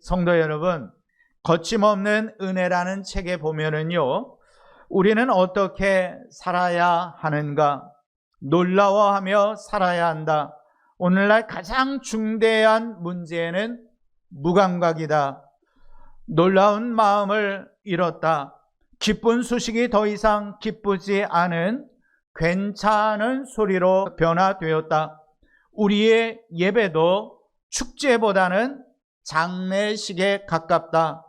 성도 여러분, 거침없는 은혜라는 책에 보면은요, 우리는 어떻게 살아야 하는가? 놀라워하며 살아야 한다. 오늘날 가장 중대한 문제는 무감각이다. 놀라운 마음을 잃었다. 기쁜 소식이 더 이상 기쁘지 않은 괜찮은 소리로 변화되었다. 우리의 예배도 축제보다는 장례식에 가깝다.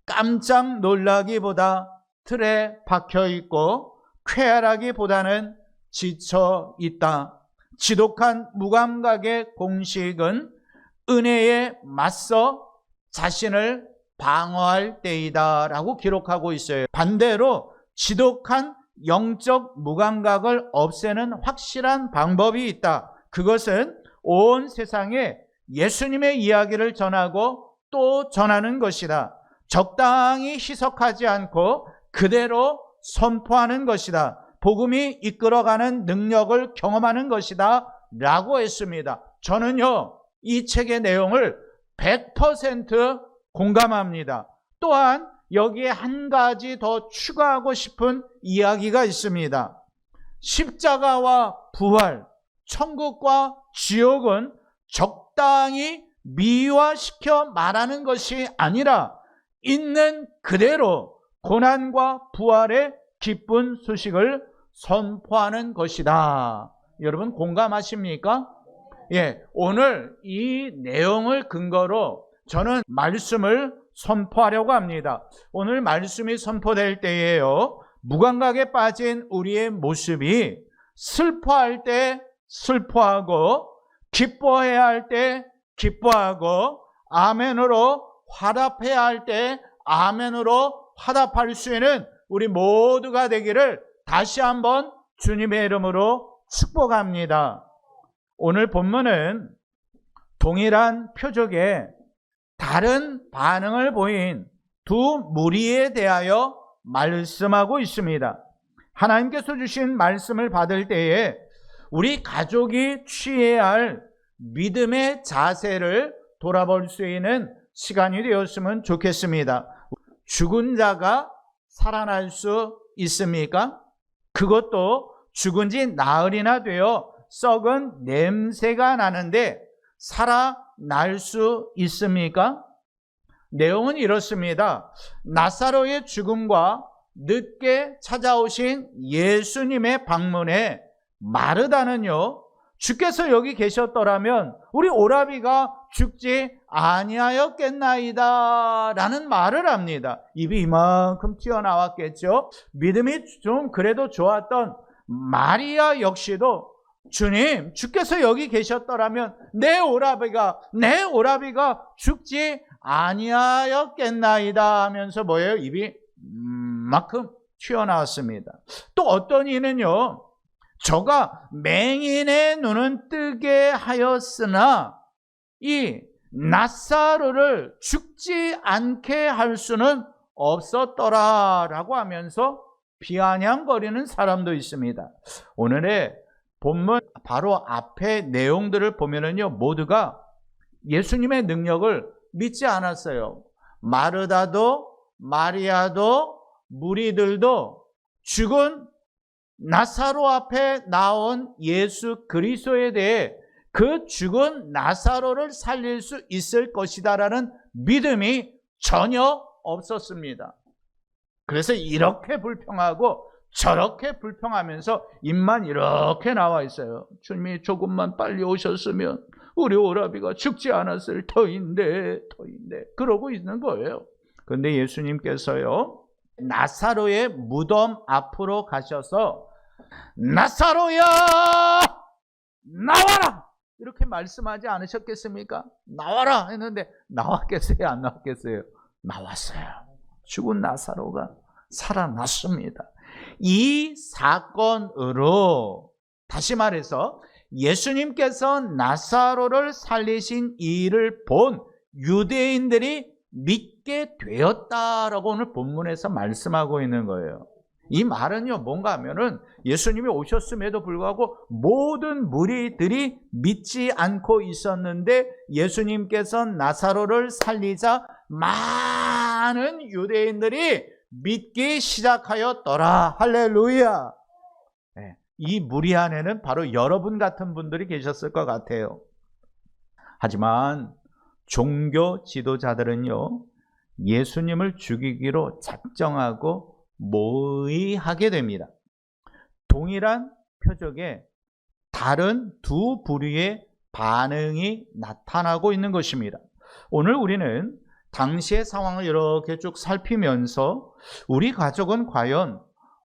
깜짝 놀라기보다 틀에 박혀 있고 쾌활하기보다는 지쳐 있다. 지독한 무감각의 공식은 은혜에 맞서 자신을 방어할 때이다 라고 기록하고 있어요. 반대로 지독한 영적 무감각을 없애는 확실한 방법이 있다. 그것은 온 세상에 예수님의 이야기를 전하고 또 전하는 것이다. 적당히 희석하지 않고 그대로 선포하는 것이다. 복음이 이끌어가는 능력을 경험하는 것이다 라고 했습니다. 저는요, 이 책의 내용을 100% 공감합니다. 또한 여기에 한 가지 더 추가하고 싶은 이야기가 있습니다. 십자가와 부활, 천국과 지옥은 적당히 미화시켜 말하는 것이 아니라 있는 그대로 고난과 부활의 기쁜 소식을 선포하는 것이다. 여러분 공감하십니까? 예, 오늘 이 내용을 근거로 저는 말씀을 선포하려고 합니다. 오늘 말씀이 선포될 때에요, 무감각에 빠진 우리의 모습이 슬퍼할 때 슬퍼하고 기뻐해야 할 때 기뻐하고 아멘으로 화답해야 할 때 아멘으로 화답할 수 있는 우리 모두가 되기를 다시 한번 주님의 이름으로 축복합니다. 오늘 본문은 동일한 표적에 다른 반응을 보인 두 무리에 대하여 말씀하고 있습니다. 하나님께서 주신 말씀을 받을 때에 우리 가족이 취해야 할 믿음의 자세를 돌아볼 수 있는 시간이 되었으면 좋겠습니다. 죽은 자가 살아날 수 있습니까? 그것도 죽은 지 나흘이나 되어 썩은 냄새가 나는데 살아날 수 있습니까? 내용은 이렇습니다. 나사로의 죽음과 늦게 찾아오신 예수님의 방문에 마르다는요, 주께서 여기 계셨더라면 우리 오라비가 죽지 아니하였겠나이다 라는 말을 합니다. 입이 이만큼 튀어나왔겠죠. 믿음이 좀 그래도 좋았던 마리아 역시도 주님, 주께서 여기 계셨더라면 내 오라비가 죽지 아니하였겠나이다 하면서 뭐예요? 입이 이만큼 튀어나왔습니다. 또 어떤 이는요, 저가 맹인의 눈은 뜨게 하였으나 이 나사로를 죽지 않게 할 수는 없었더라 라고 하면서 비아냥거리는 사람도 있습니다. 오늘의 본문 바로 앞에 내용들을 보면은요, 모두가 예수님의 능력을 믿지 않았어요. 마르다도 마리아도 무리들도 죽은 나사로 앞에 나온 예수 그리스도에 대해 그 죽은 나사로를 살릴 수 있을 것이다라는 믿음이 전혀 없었습니다. 그래서 이렇게 불평하고 저렇게 불평하면서 입만 이렇게 나와 있어요. 주님이 조금만 빨리 오셨으면 우리 오라비가 죽지 않았을 터인데 그러고 있는 거예요. 그런데 예수님께서요, 나사로의 무덤 앞으로 가셔서 나사로야 나와라 이렇게 말씀하지 않으셨겠습니까? 나와라 했는데 나왔겠어요? 안 나왔겠어요? 나왔어요. 죽은 나사로가 살아났습니다. 이 사건으로 다시 말해서 예수님께서 나사로를 살리신 일을 본 유대인들이 믿게 되었다라고 오늘 본문에서 말씀하고 있는 거예요. 이 말은요, 뭔가 하면은 예수님이 오셨음에도 불구하고 모든 무리들이 믿지 않고 있었는데 예수님께서 나사로를 살리자 많은 유대인들이 믿기 시작하였더라. 할렐루야. 이 무리 안에는 바로 여러분 같은 분들이 계셨을 것 같아요. 하지만 종교 지도자들은요, 예수님을 죽이기로 작정하고 모의하게 됩니다. 동일한 표적에 다른 두 부류의 반응이 나타나고 있는 것입니다. 오늘 우리는 당시의 상황을 이렇게 쭉 살피면서 우리 가족은 과연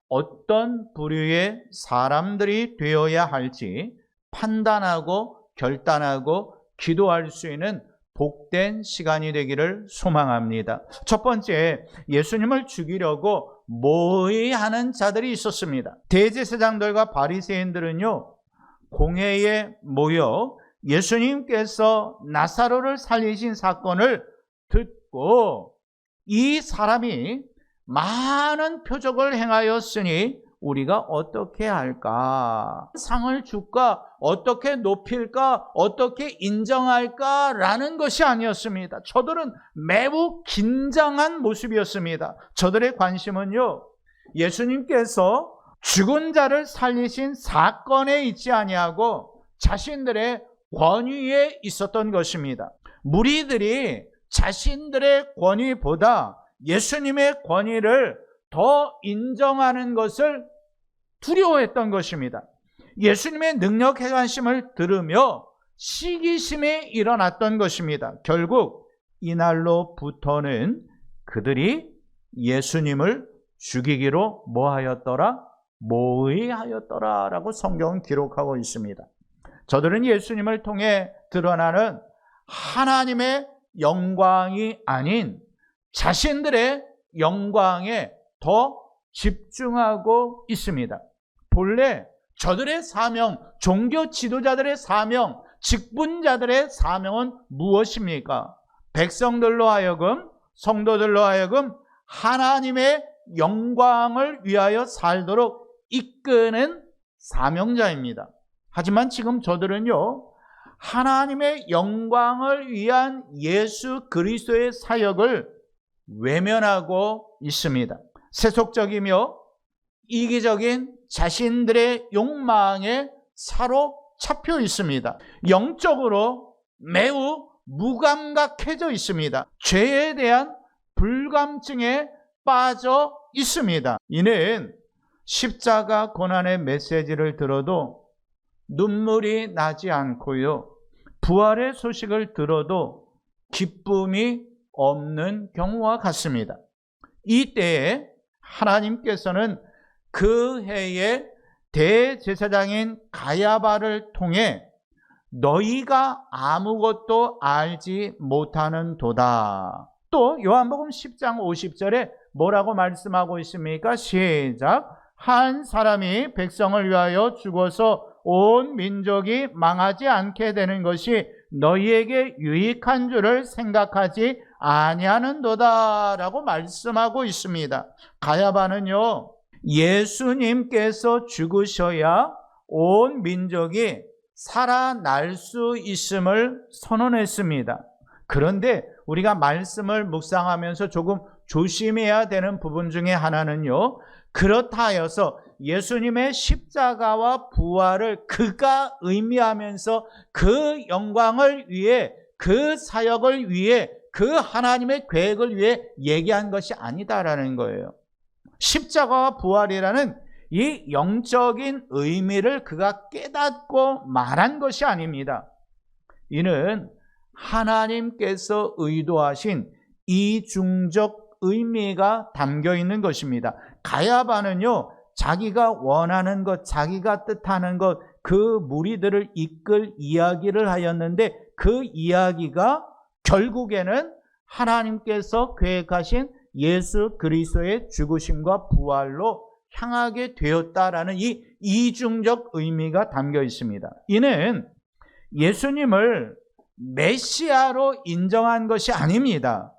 어떤 부류의 사람들이 되어야 할지 판단하고 결단하고 기도할 수 있는 복된 시간이 되기를 소망합니다. 첫 번째, 예수님을 죽이려고 모의하는 자들이 있었습니다. 대제사장들과 바리새인들은요, 공회에 모여 예수님께서 나사로를 살리신 사건을 듣고 이 사람이 많은 표적을 행하였으니 우리가 어떻게 할까? 상을 줄까? 어떻게 높일까? 어떻게 인정할까라는 것이 아니었습니다. 저들은 매우 긴장한 모습이었습니다. 저들의 관심은요, 예수님께서 죽은 자를 살리신 사건에 있지 아니하고 자신들의 권위에 있었던 것입니다. 무리들이 자신들의 권위보다 예수님의 권위를 더 인정하는 것을 두려워했던 것입니다. 예수님의 능력 행하심을 들으며 시기심이 일어났던 것입니다. 결국 이날로부터는 그들이 예수님을 죽이기로 뭐하였더라? 모의하였더라 라고 성경은 기록하고 있습니다. 저들은 예수님을 통해 드러나는 하나님의 영광이 아닌 자신들의 영광에 더 집중하고 있습니다. 본래 저들의 사명, 종교 지도자들의 사명, 직분자들의 사명은 무엇입니까? 백성들로 하여금, 성도들로 하여금 하나님의 영광을 위하여 살도록 이끄는 사명자입니다. 하지만 지금 저들은요, 하나님의 영광을 위한 예수 그리스도의 사역을 외면하고 있습니다. 세속적이며 이기적인 자신들의 욕망에 사로잡혀 있습니다. 영적으로 매우 무감각해져 있습니다. 죄에 대한 불감증에 빠져 있습니다. 이는 십자가 고난의 메시지를 들어도 눈물이 나지 않고요, 부활의 소식을 들어도 기쁨이 없는 경우와 같습니다. 이때에 하나님께서는 그 해에 대제사장인 가야바를 통해 너희가 아무것도 알지 못하는 도다. 또 요한복음 10장 50절에 뭐라고 말씀하고 있습니까? 시작. 한 사람이 백성을 위하여 죽어서 온 민족이 망하지 않게 되는 것이 너희에게 유익한 줄을 생각하지 아니하는도다 라고 말씀하고 있습니다. 가야바는요, 예수님께서 죽으셔야 온 민족이 살아날 수 있음을 선언했습니다. 그런데 우리가 말씀을 묵상하면서 조금 조심해야 되는 부분 중에 하나는요, 그렇다 하여서 예수님의 십자가와 부활을 그가 의미하면서 그 영광을 위해, 그 사역을 위해, 그 하나님의 계획을 위해 얘기한 것이 아니다라는 거예요. 십자가와 부활이라는 이 영적인 의미를 그가 깨닫고 말한 것이 아닙니다. 이는 하나님께서 의도하신 이중적 의미가 담겨 있는 것입니다. 가야바는요, 자기가 원하는 것, 자기가 뜻하는 것, 그 무리들을 이끌 이야기를 하였는데 그 이야기가 결국에는 하나님께서 계획하신 예수 그리스도의 죽으심과 부활로 향하게 되었다라는 이 이중적 의미가 담겨 있습니다. 이는 예수님을 메시아로 인정한 것이 아닙니다.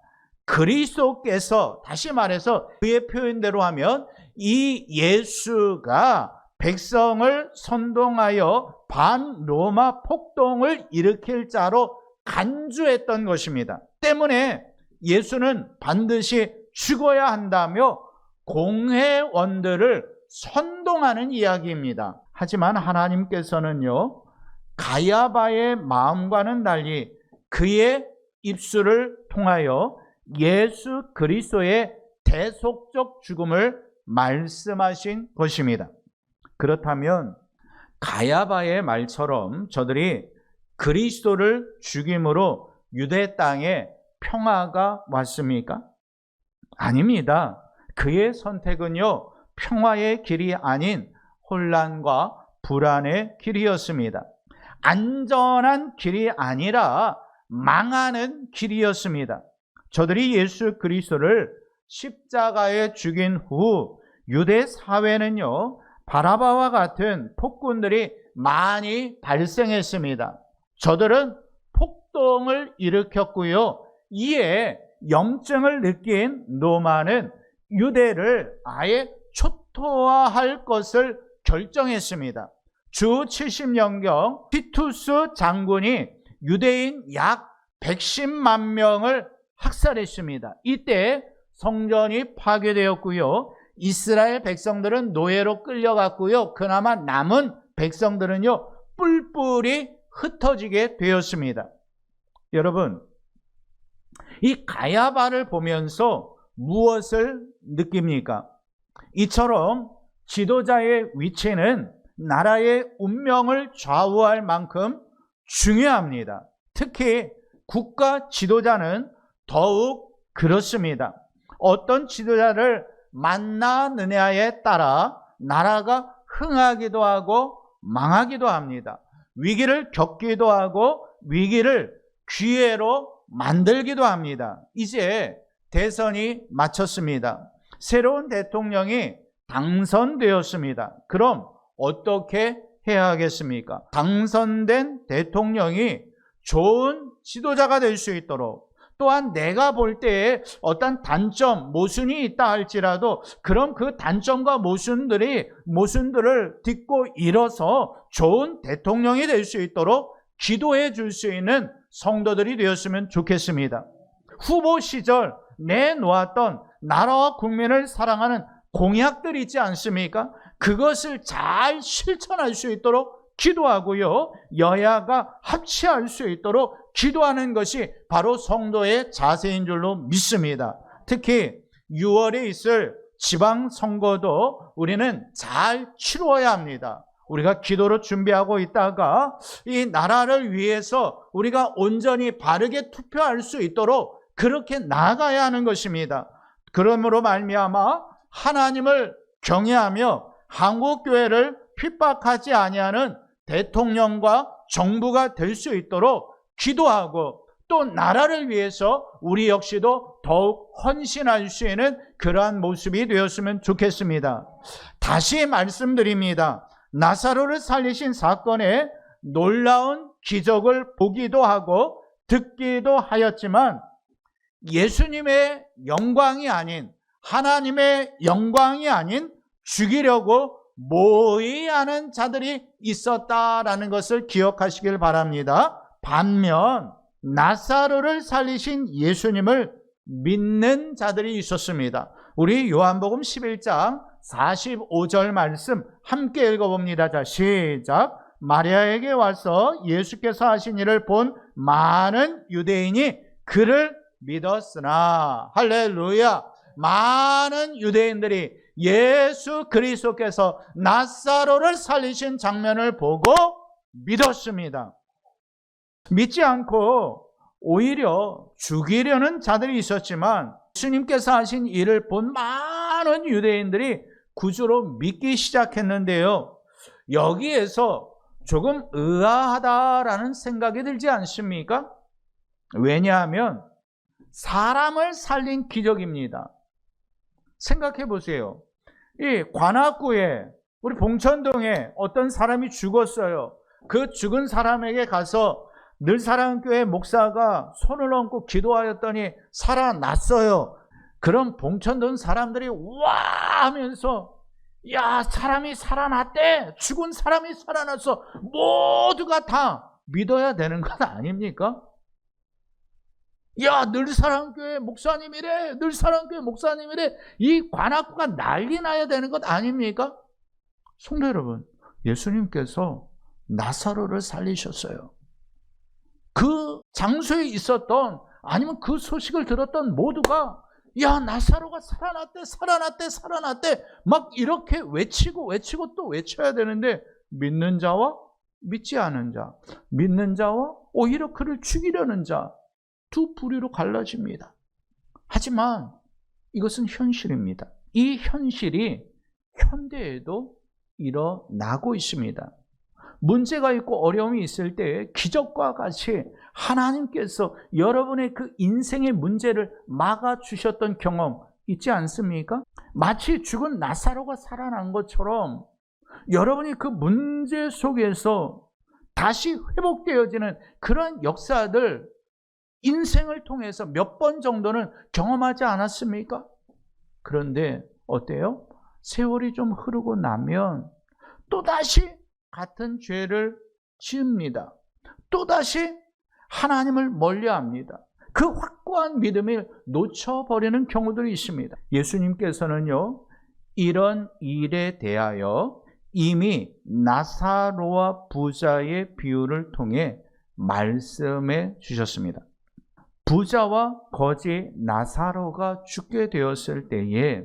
그리스도께서, 다시 말해서 그의 표현대로 하면 이 예수가 백성을 선동하여 반로마 폭동을 일으킬 자로 간주했던 것입니다. 때문에 예수는 반드시 죽어야 한다며 공회원들을 선동하는 이야기입니다. 하지만 하나님께서는요, 가야바의 마음과는 달리 그의 입술을 통하여 예수 그리스도의 대속적 죽음을 말씀하신 것입니다. 그렇다면 가야바의 말처럼 저들이 그리스도를 죽임으로 유대 땅에 평화가 왔습니까? 아닙니다. 그의 선택은요, 평화의 길이 아닌 혼란과 불안의 길이었습니다. 안전한 길이 아니라 망하는 길이었습니다. 저들이 예수 그리스도를 십자가에 죽인 후 유대 사회는요, 바라바와 같은 폭군들이 많이 발생했습니다. 저들은 폭동을 일으켰고요, 이에 염증을 느낀 로마는 유대를 아예 초토화할 것을 결정했습니다. 주 70년경 티투스 장군이 유대인 약 110만 명을 학살했습니다. 이때 성전이 파괴되었고요, 이스라엘 백성들은 노예로 끌려갔고요, 그나마 남은 백성들은요, 뿔뿔이 흩어지게 되었습니다. 여러분, 이 가야바를 보면서 무엇을 느낍니까? 이처럼 지도자의 위치는 나라의 운명을 좌우할 만큼 중요합니다. 특히 국가 지도자는 더욱 그렇습니다. 어떤 지도자를 만나느냐에 따라 나라가 흥하기도 하고 망하기도 합니다. 위기를 겪기도 하고 위기를 기회로 만들기도 합니다. 이제 대선이 마쳤습니다. 새로운 대통령이 당선되었습니다. 그럼 어떻게 해야 하겠습니까? 당선된 대통령이 좋은 지도자가 될 수 있도록, 또한 내가 볼 때에 어떤 단점, 모순이 있다 할지라도 그럼 그 단점과 모순들을 딛고 일어서 좋은 대통령이 될 수 있도록 기도해 줄 수 있는 성도들이 되었으면 좋겠습니다. 후보 시절 내놓았던 나라와 국민을 사랑하는 공약들이 있지 않습니까? 그것을 잘 실천할 수 있도록 기도하고요, 여야가 합치할 수 있도록 기도하는 것이 바로 성도의 자세인 줄로 믿습니다. 특히 6월에 있을 지방선거도 우리는 잘 치루어야 합니다. 우리가 기도로 준비하고 있다가 이 나라를 위해서 우리가 온전히 바르게 투표할 수 있도록 그렇게 나아가야 하는 것입니다. 그러므로 말미암아 하나님을 경외하며 한국교회를 핍박하지 아니하는 대통령과 정부가 될 수 있도록 기도하고, 또 나라를 위해서 우리 역시도 더욱 헌신할 수 있는 그러한 모습이 되었으면 좋겠습니다. 다시 말씀드립니다. 나사로를 살리신 사건에 놀라운 기적을 보기도 하고 듣기도 하였지만 예수님의 영광이 아닌, 하나님의 영광이 아닌 죽이려고 모의하는 자들이 있었다라는 것을 기억하시길 바랍니다. 반면 나사로를 살리신 예수님을 믿는 자들이 있었습니다. 우리 요한복음 11장 45절 말씀 함께 읽어봅니다. 자, 시작. 마리아에게 와서 예수께서 하신 일을 본 많은 유대인이 그를 믿었으나, 할렐루야, 많은 유대인들이 예수 그리스도께서 나사로를 살리신 장면을 보고 믿었습니다. 믿지 않고 오히려 죽이려는 자들이 있었지만 예수님께서 하신 일을 본 많은 유대인들이 구주로 믿기 시작했는데요, 여기에서 조금 의아하다라는 생각이 들지 않습니까? 왜냐하면 사람을 살린 기적입니다. 생각해 보세요. 이 관악구에, 우리 봉천동에 어떤 사람이 죽었어요. 그 죽은 사람에게 가서 늘사랑교회 목사가 손을 얹고 기도하였더니 살아났어요. 그럼 봉천동 사람들이 와 하면서, 야, 사람이 살아났대, 죽은 사람이 살아났어, 모두가 다 믿어야 되는 것 아닙니까? 야, 늘사랑교회 목사님이래, 늘사랑교회 목사님이래. 이 관악구가 난리 나야 되는 것 아닙니까? 성도 여러분, 예수님께서 나사로를 살리셨어요. 그 장소에 있었던, 아니면 그 소식을 들었던 모두가 야, 나사로가 살아났대, 살아났대, 살아났대 막 이렇게 외치고 또 외쳐야 되는데, 믿는 자와 믿지 않은 자, 믿는 자와 오히려 그를 죽이려는 자, 두 부류로 갈라집니다. 하지만 이것은 현실입니다. 이 현실이 현대에도 일어나고 있습니다. 문제가 있고 어려움이 있을 때 기적과 같이 하나님께서 여러분의 그 인생의 문제를 막아주셨던 경험 있지 않습니까? 마치 죽은 나사로가 살아난 것처럼 여러분이 그 문제 속에서 다시 회복되어지는 그런 역사들 인생을 통해서 몇 번 정도는 경험하지 않았습니까? 그런데 어때요? 세월이 좀 흐르고 나면 또다시 같은 죄를 지읍니다. 또다시 하나님을 멀리합니다. 그 확고한 믿음을 놓쳐버리는 경우들이 있습니다. 예수님께서는요, 이런 일에 대하여 이미 나사로와 부자의 비유를 통해 말씀해 주셨습니다. 부자와 거지 나사로가 죽게 되었을 때에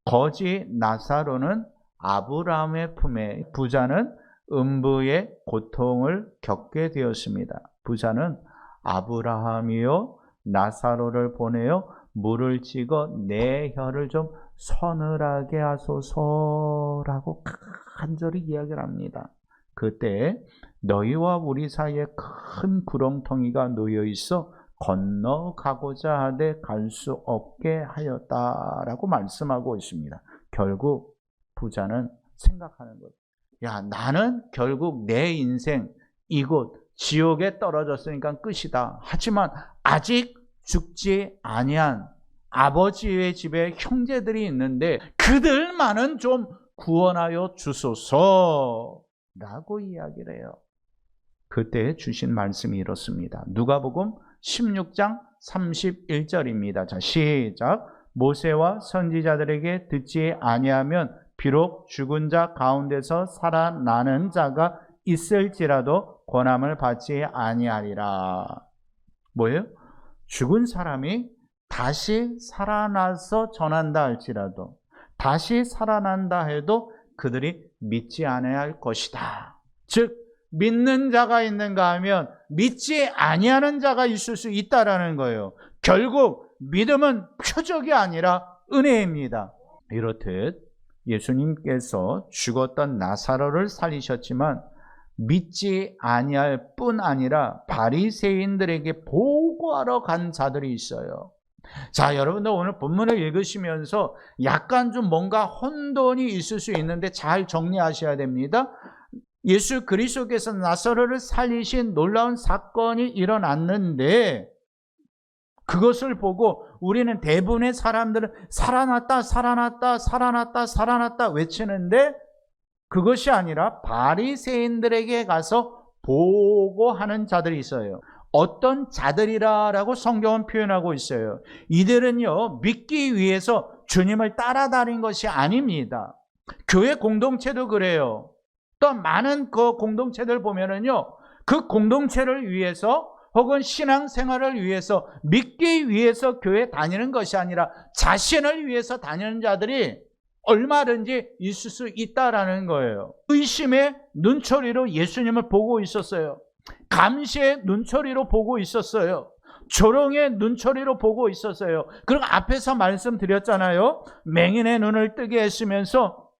거지 나사로는 아브라함의 품에, 부자는 음부의 고통을 겪게 되었습니다. 부자는 아브라함이요 나사로를 보내어 물을 찍어 내 혀를 좀 서늘하게 하소서라고 간절히 이야기를 합니다. 그때 너희와 우리 사이에 큰 구렁텅이가 놓여 있어 건너가고자 하되 갈 수 없게 하였다라고 말씀하고 있습니다. 결국 부자는 생각하는 거죠. 야, 나는 결국 내 인생 이곳 지옥에 떨어졌으니까 끝이다. 하지만 아직 죽지 아니한 아버지의 집에 형제들이 있는데 그들만은 좀 구원하여 주소서라고 이야기를 해요. 그때 주신 말씀이 이렇습니다. 누가복음 16장 31절입니다. 자, 시작. 모세와 선지자들에게 듣지 아니하면 비록 죽은 자 가운데서 살아나는 자가 있을지라도 권함을 받지 아니하리라. 뭐예요? 죽은 사람이 다시 살아나서 전한다 할지라도, 다시 살아난다 해도 그들이 믿지 않아야 할 것이다. 즉 믿는 자가 있는가 하면 믿지 아니하는 자가 있을 수 있다라는 거예요. 결국 믿음은 표적이 아니라 은혜입니다. 이렇듯 예수님께서 죽었던 나사로를 살리셨지만 믿지 아니할 뿐 아니라 바리새인들에게 보고하러 간 자들이 있어요. 자, 여러분들 오늘 본문을 읽으시면서 약간 좀 뭔가 혼돈이 있을 수 있는데 잘 정리하셔야 됩니다. 예수 그리스도께서 나사로를 살리신 놀라운 사건이 일어났는데 그것을 보고 우리는 대부분의 사람들은 살아났다, 살아났다, 살아났다, 살아났다 외치는데 그것이 아니라 바리새인들에게 가서 보고하는 자들이 있어요. 어떤 자들이라고 성경은 표현하고 있어요. 이들은요, 믿기 위해서 주님을 따라다닌 것이 아닙니다. 교회 공동체도 그래요. 또 많은 그 공동체들 보면은요, 그 공동체를 위해서 혹은 신앙생활을 위해서 믿기 위해서 교회 다니는 것이 아니라 자신을 위해서 다니는 자들이 얼마든지 있을 수 있다라는 거예요. 의심의 눈초리로 예수님을 보고 있었어요. 감시의 눈초리로 보고 있었어요. 조롱의 눈초리로 보고 있었어요. 그리고 앞에서 말씀드렸잖아요. 맹인의 눈을 뜨게 했으면서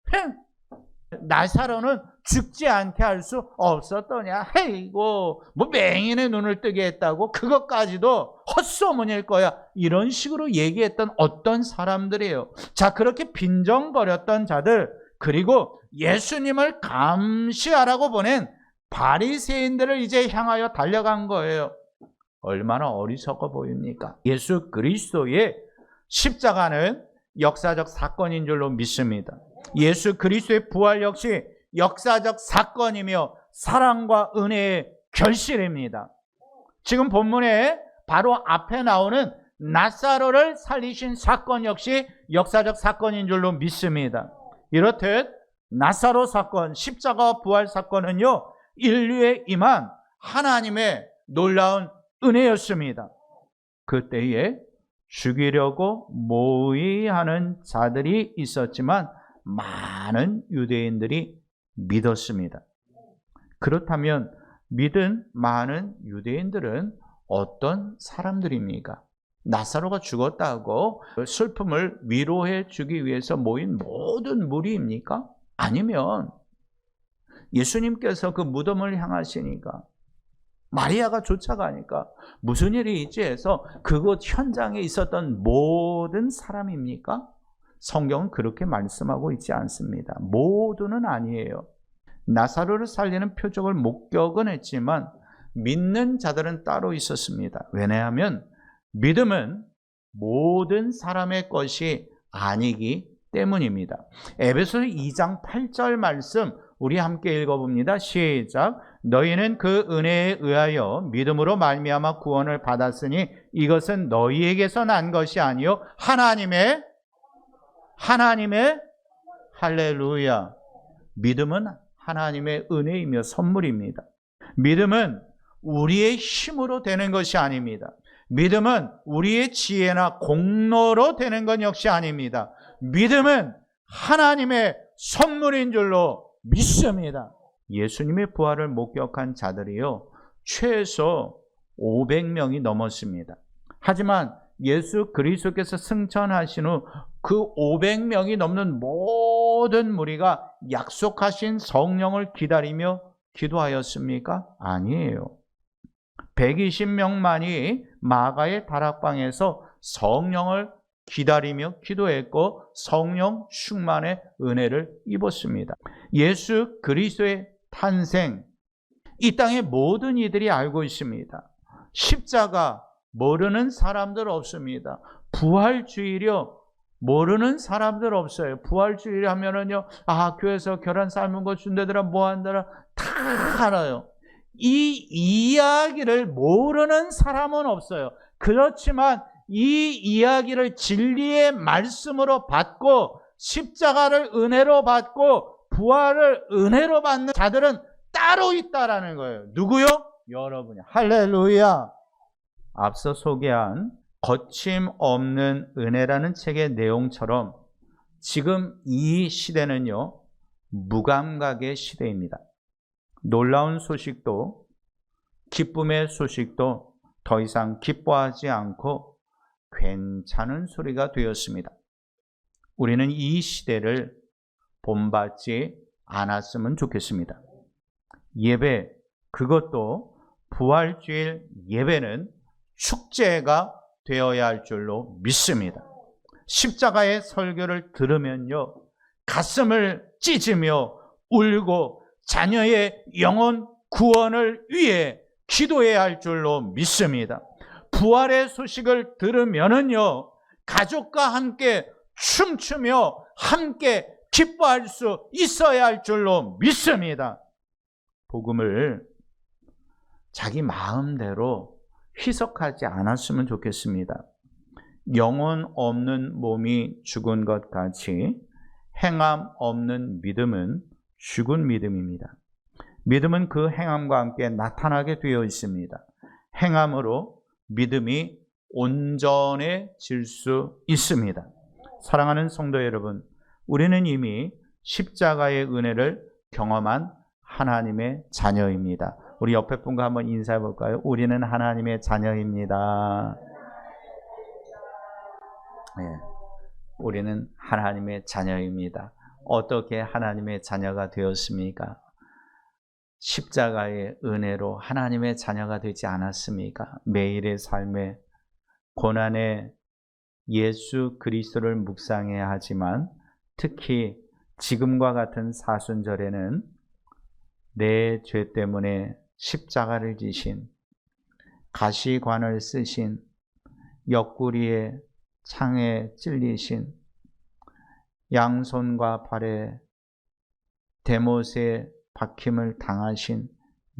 나사로는 죽지 않게 할 수 없었더냐. 헤이고 뭐 맹인의 눈을 뜨게 했다고 그것까지도 헛소문일 거야. 이런 식으로 얘기했던 어떤 사람들이에요. 자, 그렇게 빈정거렸던 자들, 그리고 예수님을 감시하라고 보낸 바리새인들을 이제 향하여 달려간 거예요. 얼마나 어리석어 보입니까? 예수 그리스도의 십자가는 역사적 사건인 줄로 믿습니다. 예수 그리스도의 부활 역시 역사적 사건이며 사랑과 은혜의 결실입니다. 지금 본문에 바로 앞에 나오는 나사로를 살리신 사건 역시 역사적 사건인 줄로 믿습니다. 이렇듯 나사로 사건, 십자가 부활 사건은요, 인류에 임한 하나님의 놀라운 은혜였습니다. 그때에 죽이려고 모의하는 자들이 있었지만 많은 유대인들이 믿었습니다. 그렇다면 믿은 많은 유대인들은 어떤 사람들입니까? 나사로가 죽었다고 슬픔을 위로해 주기 위해서 모인 모든 무리입니까? 아니면 예수님께서 그 무덤을 향하시니까 마리아가 쫓아가니까 무슨 일이 있지 해서 그곳 현장에 있었던 모든 사람입니까? 성경은 그렇게 말씀하고 있지 않습니다. 모두는 아니에요. 나사로를 살리는 표적을 목격은 했지만 믿는 자들은 따로 있었습니다. 왜냐하면 믿음은 모든 사람의 것이 아니기 때문입니다. 에베소서 2장 8절 말씀 우리 함께 읽어봅니다. 시작. 너희는 그 은혜에 의하여 믿음으로 말미암아 구원을 받았으니 이것은 너희에게서 난 것이 아니요 하나님의 할렐루야. 믿음은 하나님의 은혜이며 선물입니다. 믿음은 우리의 힘으로 되는 것이 아닙니다. 믿음은 우리의 지혜나 공로로 되는 것 역시 아닙니다. 믿음은 하나님의 선물인 줄로 믿습니다. 예수님의 부활을 목격한 자들이요, 최소 500명이 넘었습니다. 하지만 예수 그리스도께서 승천하신 후 그 500명이 넘는 모든 무리가 약속하신 성령을 기다리며 기도하였습니까? 아니에요. 120명만이 마가의 다락방에서 성령을 기다리며 기도했고 성령 충만의 은혜를 입었습니다. 예수 그리스도의 탄생, 이 땅의 모든 이들이 알고 있습니다. 십자가 모르는 사람들 없습니다. 부활주일이요, 모르는 사람들 없어요. 부활주일 하면은요, 교회에서 계란 삶은 거 준대더라, 뭐 한다라, 다 알아요. 이 이야기를 모르는 사람은 없어요. 그렇지만 이 이야기를 진리의 말씀으로 받고 십자가를 은혜로 받고 부활을 은혜로 받는 자들은 따로 있다라는 거예요. 누구요? 여러분이. 할렐루야. 앞서 소개한 거침없는 은혜라는 책의 내용처럼 지금 이 시대는요, 무감각의 시대입니다. 놀라운 소식도 기쁨의 소식도 더 이상 기뻐하지 않고 괜찮은 소리가 되었습니다. 우리는 이 시대를 본받지 않았으면 좋겠습니다. 예배, 그것도 부활주일 예배는 축제가 되어야 할 줄로 믿습니다. 십자가의 설교를 들으면요, 가슴을 찢으며 울고 자녀의 영혼 구원을 위해 기도해야 할 줄로 믿습니다. 부활의 소식을 들으면은요, 가족과 함께 춤추며 함께 기뻐할 수 있어야 할 줄로 믿습니다. 복음을 자기 마음대로 희석하지 않았으면 좋겠습니다. 영혼 없는 몸이 죽은 것 같이 행함 없는 믿음은 죽은 믿음입니다. 믿음은 그 행함과 함께 나타나게 되어 있습니다. 행함으로 믿음이 온전해질 수 있습니다. 사랑하는 성도 여러분, 우리는 이미 십자가의 은혜를 경험한 하나님의 자녀입니다. 우리 옆에 분과 한번 인사해 볼까요? 우리는 하나님의 자녀입니다. 네, 우리는 하나님의 자녀입니다. 어떻게 하나님의 자녀가 되었습니까? 십자가의 은혜로 하나님의 자녀가 되지 않았습니까? 매일의 삶에 고난에 예수 그리스도를 묵상해야 하지만 특히 지금과 같은 사순절에는 내 죄 때문에 십자가를 지신, 가시관을 쓰신, 옆구리에 창에 찔리신, 양손과 발에 대못에 박힘을 당하신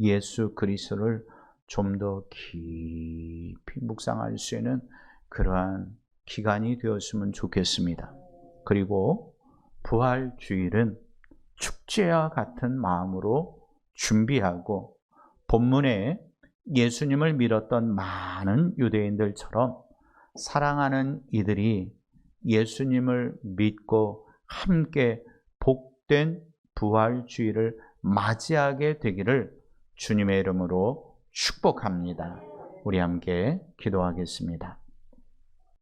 예수 그리스도를 좀 더 깊이 묵상할 수 있는 그러한 기간이 되었으면 좋겠습니다. 그리고 부활주일은 축제와 같은 마음으로 준비하고 본문에 예수님을 믿었던 많은 유대인들처럼 사랑하는 이들이 예수님을 믿고 함께 복된 부활주일을 맞이하게 되기를 주님의 이름으로 축복합니다. 우리 함께 기도하겠습니다.